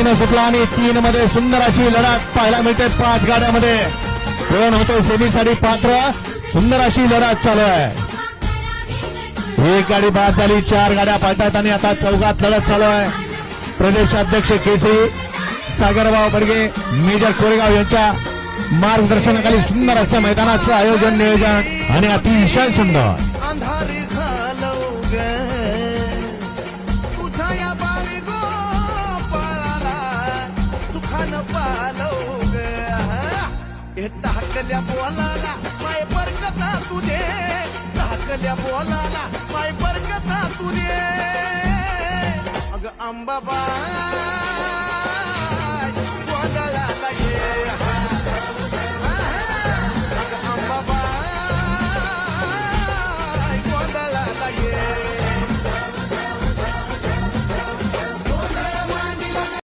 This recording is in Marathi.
सेमीनं सुटला आणि 3 मध्ये सुंदर अशी लढत पाहायला मिळते 5 गाड्यामध्ये. कोण होते सेमीसाठी पात्र, सुंदर अशी लढत चालू आहे. एक गाडी बाद झाली, 4 गाड्या पाहतात आणि आता चौघात लढत चालू आहे. प्रदेशाध्यक्ष केसरी सागरभाऊ बडगे मेजर कोरेगाव यांच्या मार्गदर्शनाखाली सुंदर असं मैदानाचं आयोजन नियोजन आणि अतिशय सुंदर. अंधारी घालव ग तुझ्या या बाळी गोपाळाला सुखानं पालव ग. हे टाकल्या बोलाला माय बरकता तुझे, टाकल्या बोलाला माय बरकता तुझे. अग अंबाबा